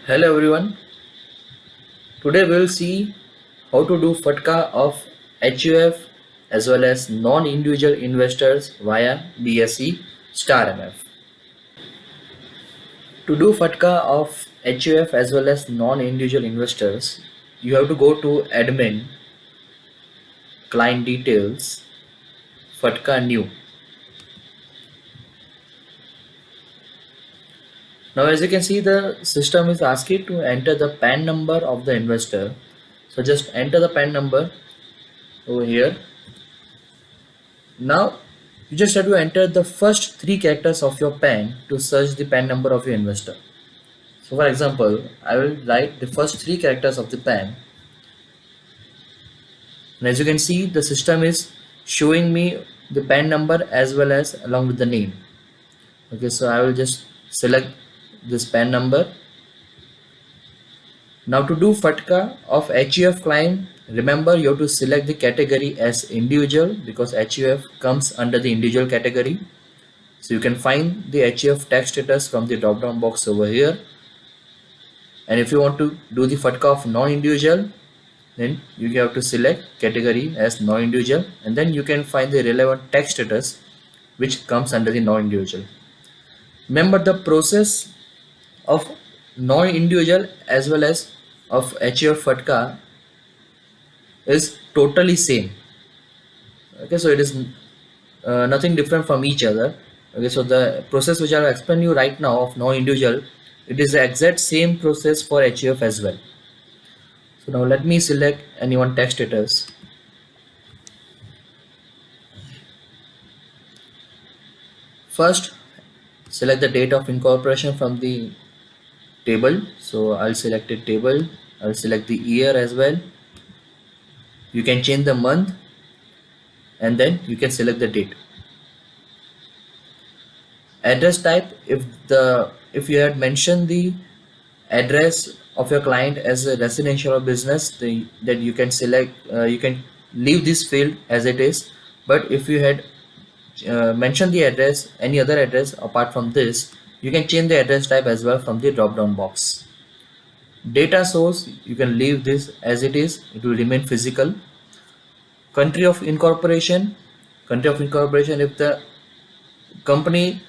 Hello everyone. Today we'll see how to do FATCA of HUF as well as non-individual investors via BSE StAR MF. To do FATCA of HUF as well as non-individual investors, you have to go to admin, client details, FATCA new. Now as you can see, the system is asking to enter the PAN number of the investor. So just enter the PAN number over here. Now you just have to enter the first three characters of your PAN to search the PAN number of your investor. So for example, I will write the first three characters of the PAN, and as you can see, the system is showing me the PAN number as well as along with the name. Okay, so I will just select this PAN number. Now to do FATCA of HUF client, remember you have to select the category as individual because HUF comes under the individual category. So you can find the HUF tax status from the drop down box over here. And if you want to do the FATCA of non-individual, then you have to select category as non-individual, and then you can find the relevant tax status which comes under the non-individual. Remember, the process of non-individual as well as of HUF FATCA is totally same. Okay, so it is nothing different from each other. Okay, so the process which I will explain you right now of non-individual, it is the exact same process for HUF as well. So now let me select any one tax status. First, select the date of incorporation from the table. So I'll select a table. I'll select the year as well. You can change the month and then you can select the date. Address type, if you had mentioned the address of your client as a residential or business, then you can select you can leave this field as it is. But if you had mentioned the address, any other address apart from this, you can change the address type as well from the drop down box. Data source, you can leave this as it is, it will remain physical. Country of incorporation, if the company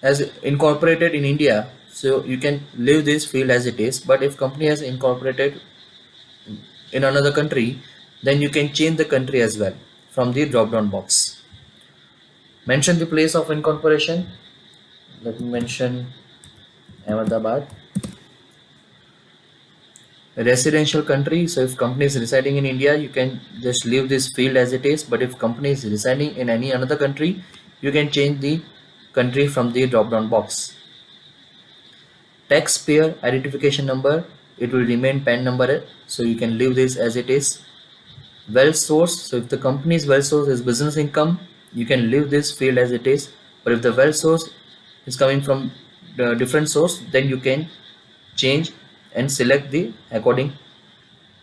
has incorporated in India, so you can leave this field as it is. But if company has incorporated in another country, then you can change the country as well from the drop down box. Mention the place of incorporation. Let me mention Ahmedabad. Residential country, so if company is residing in India, you can just leave this field as it is. But if company is residing in any another country, you can change the country from the drop down box. Taxpayer identification number, it will remain PAN number, so you can leave this as it is. Wealth source, so if the company's wealth source is business income, you can leave this field as it is. But if the wealth source is coming from the different source, then you can change and select the according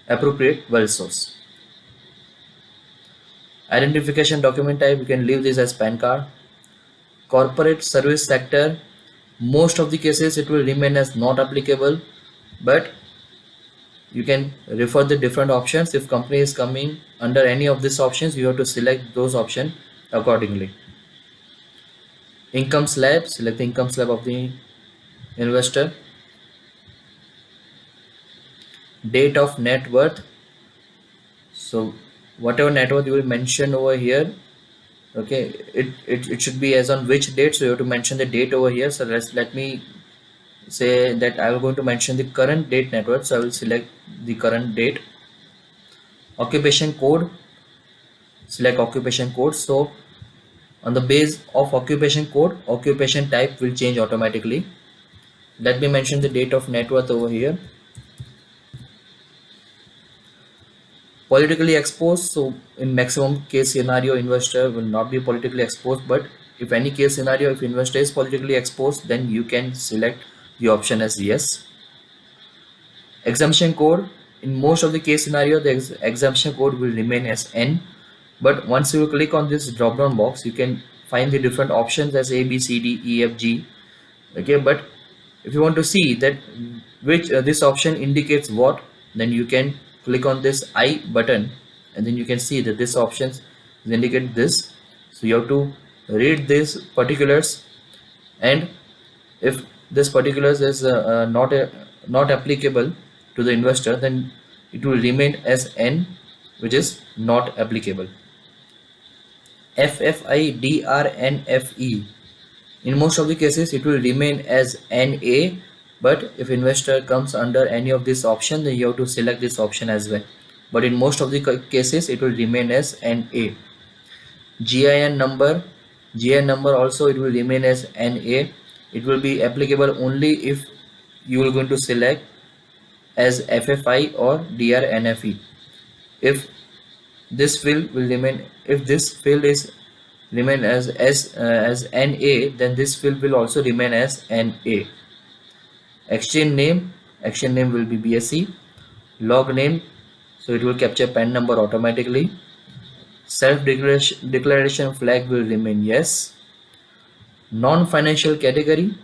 appropriate wealth source. Identification document type, you can leave this as PAN card. Corporate service sector, most of the cases it will remain as not applicable, but you can refer the different options. If company is coming under any of these options, you have to select those options accordingly. Income slab, select the income slab of the investor. Date of net worth, so whatever net worth you will mention over here, okay, it should be as on which date, so you have to mention the date over here. So let me say that I am going to mention the current date net worth, so I will select the current date. Occupation code, select occupation code. So on the base of occupation code, occupation type will change automatically. Let me mention the date of net worth over here. Politically exposed, so in maximum case scenario, investor will not be politically exposed, but if any case scenario, if investor is politically exposed, then you can select the option as yes. Exemption code, in most of the case scenario, the exemption code will remain as N, but once you click on this drop down box, you can find the different options as A, B, C, D, E, F, G. Okay, but if you want to see that which this option indicates what, then you can click on this I button, and then you can see that this options indicate this. So you have to read these particulars, and if this particulars is not applicable to the investor, then it will remain as N, which is not applicable. FFIDRNFE. In most of the cases, it will remain as NA, but if investor comes under any of this option, then you have to select this option as well. But in most of the cases, it will remain as NA. GIN number, GIN number also it will remain as NA. It will be applicable only if you are going to select as FFI or DRNFE. If this field will remain, if this field is remain as NA, then this field will also remain as NA. Exchange name will be BSE. Log name, so it will capture PAN number automatically. Self declaration flag will remain yes. Non-financial category,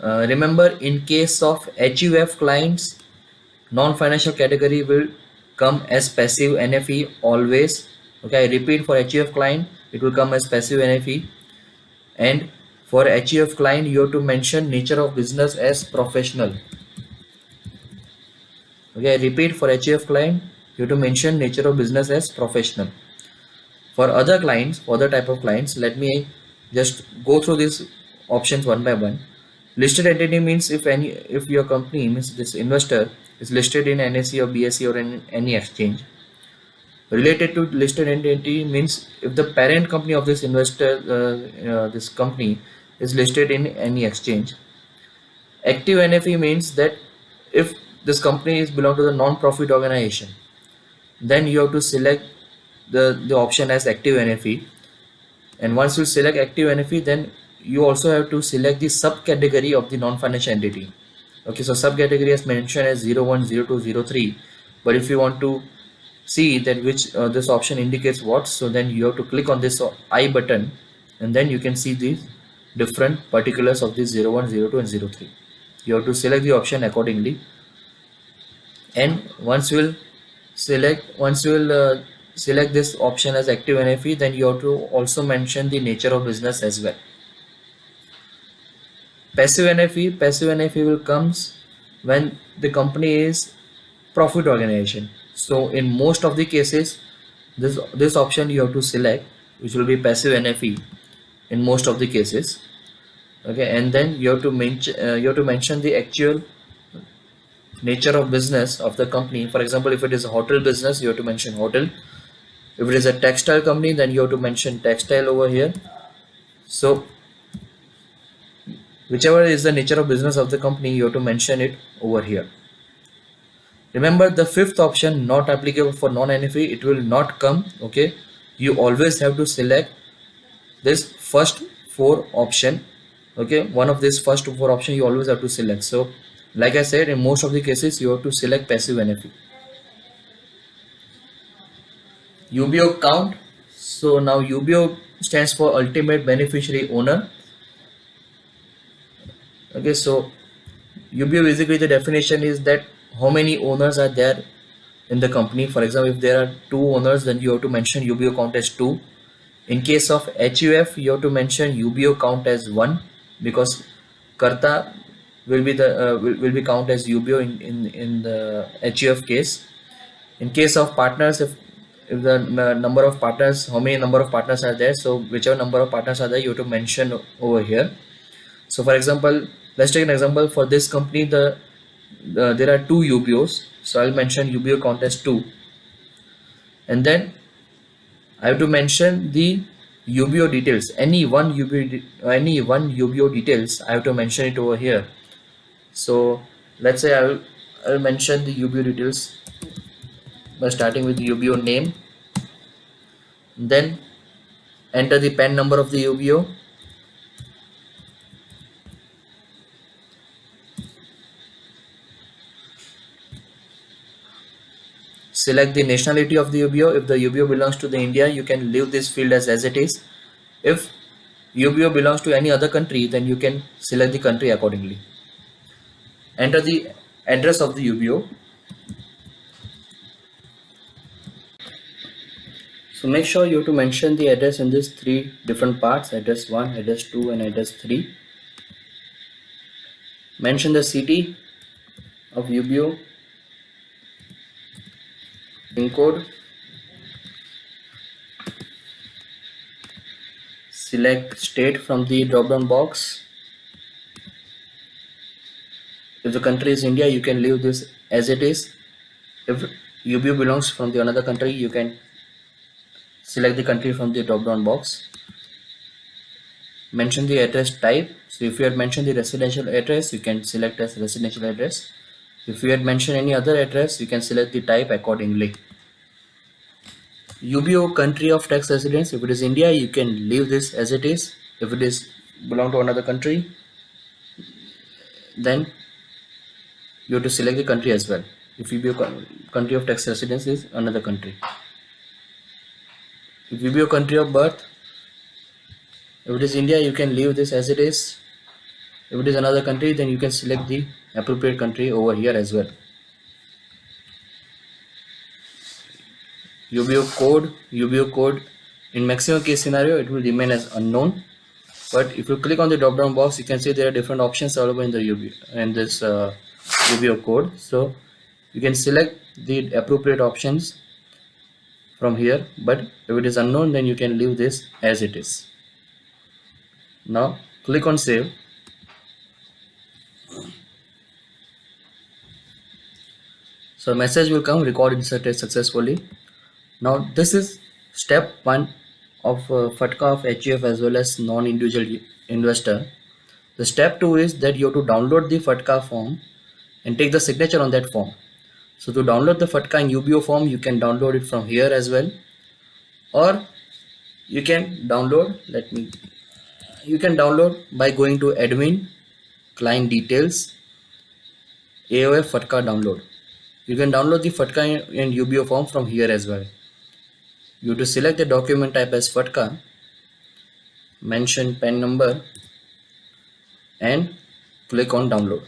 remember in case of HUF clients, non-financial category will come as passive NFE always. Okay, I repeat, for HUF client it will come as passive NFE, and for HUF client you have to mention nature of business as professional. Okay, I repeat, for HUF client you have to mention nature of business as professional. For other clients, for other type of clients, let me just go through these options one by one. Listed entity means if your company means this investor is listed in NSE or BSE or in any exchange. Related to listed entity means if the parent company of this investor, this company is listed in any exchange. Active NFE means that if this company is belong to the non-profit organization, then you have to select the option as active NFE. And once you select active NFE, then you also have to select the subcategory of the non-financial entity. Okay, so subcategory is mentioned as 01, 02, 03. But if you want to see that which this option indicates what, so then you have to click on this I button, and then you can see the different particulars of this 01, 02 and 03. You have to select the option accordingly. And once you will select this option as active NFE, then you have to also mention the nature of business as well. Passive NFE will comes when the company is profit organization. So in most of the cases, this option you have to select, which will be passive NFE in most of the cases. Okay, and then you have to mention the actual nature of business of the company. For example, if it is a hotel business, you have to mention hotel. If it is a textile company, then you have to mention textile over here. So whichever is the nature of business of the company, you have to mention it over here. Remember the fifth option, not applicable for non-NFE, it will not come. Okay, you always have to select this first four option. Okay, one of these first four option you always have to select. So like I said, in most of the cases you have to select passive NFE. UBO count. So now UBO stands for ultimate beneficiary owner. Okay, so UBO basically the definition is that how many owners are there in the company. For example, if there are two owners, then you have to mention UBO count as 2. In case of HUF, you have to mention UBO count as 1, because Karta will be the will be count as UBO in the HUF case. In case of partners, if the number of partners, how many number of partners are there, so whichever number of partners are there, you have to mention over here. So for example, let's take an example. For this company, there are 2 UBOs, so I'll mention UBO count as 2, and then I have to mention the UBO details. Any one UBO details, I have to mention it over here. So let's say I'll mention the UBO details by starting with the UBO name, then enter the PAN number of the UBO, select the nationality of the UBO. If the UBO belongs to the India, you can leave this field as it is. If UBO belongs to any other country, then you can select the country accordingly. Enter the address of the UBO. So make sure you have to mention the address in these three different parts: address 1, address 2 and address 3. Mention the city of UBO, pin code, select state from the drop down box. If the country is India, you can leave this as it is. If UBO belongs from the another country, you can select the country from the drop down box. Mention the address type. So if you had mentioned the residential address, you can select as residential address. If you had mentioned any other address, you can select the type accordingly. UBO country of tax residence. If it is India, you can leave this as it is. If it is belong to another country, then you have to select the country as well. If UBO country of tax residence is another country. If UBO country of birth, if it is India, you can leave this as it is. If it is another country, then you can select the appropriate country over here as well. UBO code in maximum case scenario, it will remain as unknown. But if you click on the drop down box, you can see there are different options available in the UBO code. So you can select the appropriate options from here, but if it is unknown, then you can leave this as it is. Now click on save. So a message will come, record inserted successfully. Now this is step 1 of FATCA of HUF as well as non-individual investor. The step 2 is that you have to download the FATCA form and take the signature on that form. So to download the FATCA and UBO form, you can download it from here as well, or you can download by going to admin, client details, AOF FATCA download. You can download the FATCA and UBO form from here as well. You have to select the document type as FATCA, mention PAN number and click on download.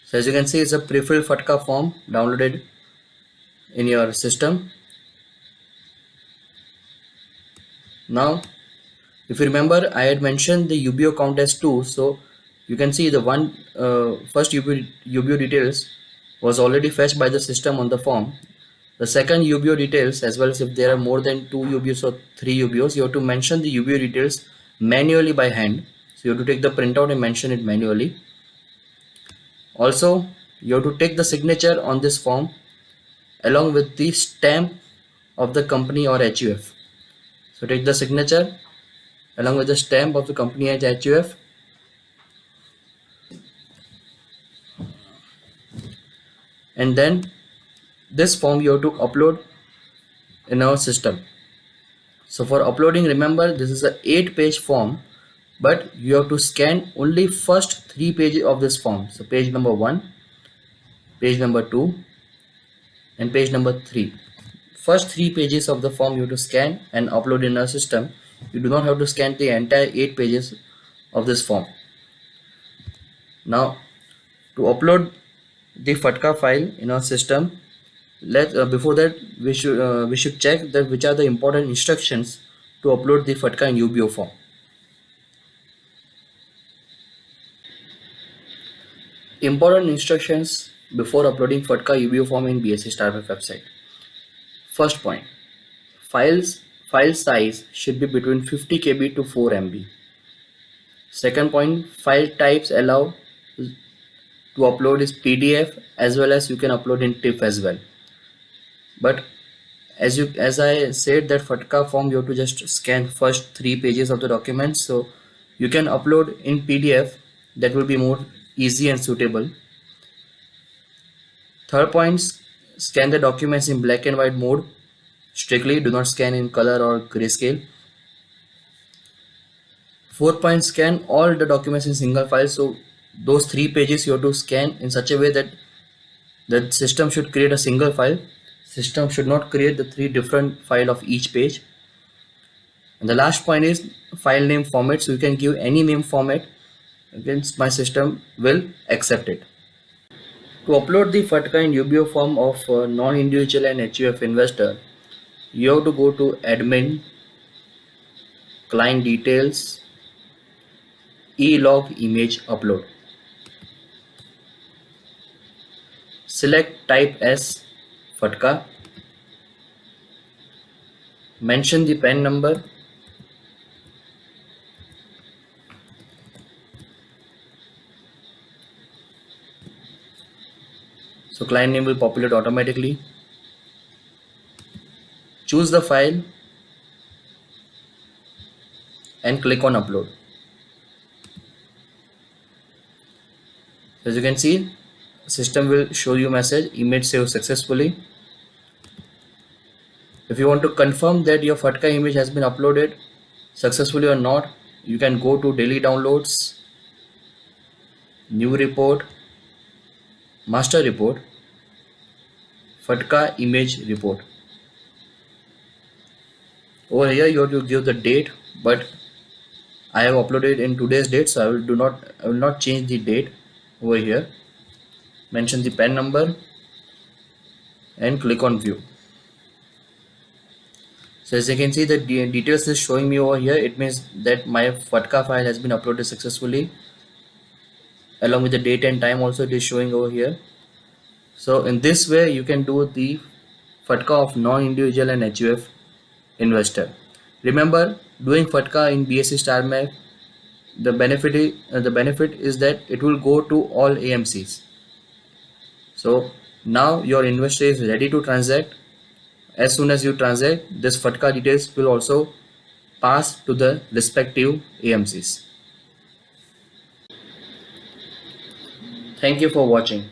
So as you can see, it's a pre-filled FATCA form downloaded in your system. Now if you remember, I had mentioned the UBO count as 2, so you can see the first UBO details was already fetched by the system on the form. The second UBO details, as well as if there are more than 2 UBOs or 3 UBOs, you have to mention the UBO details manually by hand. So you have to take the printout and mention it manually. Also, you have to take the signature on this form along with the stamp of the company or HUF. So take the signature along with the stamp of the company as HUF, and then this form you have to upload in our system. So for uploading, remember this is a 8-page form, but you have to scan only first 3 pages of this form. So page number 1, page number 2 and page number 3. First 3 pages of the form you have to scan and upload in our system. You do not have to scan the entire 8 pages of this form. Now to upload the FATCA file in our system, before that we should check that which are the important instructions to upload the FATCA and UBO form. Important instructions before uploading FATCA UBO form in BSE StAR website. First point, file size should be between 50 KB to 4 MB. Second point, file types allowed to upload is PDF, as well as you can upload in TIFF as well. But as I said, that FATCA form you have to just scan first 3 pages of the document, so you can upload in PDF. That will be more easy and suitable. Third point, scan the documents in black and white mode strictly. Do not scan in color or grayscale. Fourth point, scan all the documents in single file. So those 3 pages you have to scan in such a way that the system should create a single file. System should not create the three different file of each page. And the last point is file name format. So you can give any name format. Against my system will accept it. To upload the FATCA and UBO form of non-individual and HUF investor, you have to go to admin, client details, e-log image upload. Select type as FATCA, mention the PAN number, so client name will populate automatically. Choose the file and click on upload. As you can see, system will show you message image saved successfully. If you want to confirm that your FATCA image has been uploaded successfully or not, you can go to daily downloads, new report, master report, FATCA image report. Over here you have to give the date, but I have uploaded in today's date, so I will not change the date over here. Mention the PAN number and click on view. So as you can see, the details is showing me over here. It means that my FATCA file has been uploaded successfully. Along with the date and time also it is showing over here. So in this way you can do the FATCA of non-individual and HUF investor. Remember, doing FATCA in BSE StAR map, the benefit is that it will go to all AMCs. So now your investor is ready to transact. As soon as you transact, this FATCA details will also pass to the respective AMCs. Thank you for watching.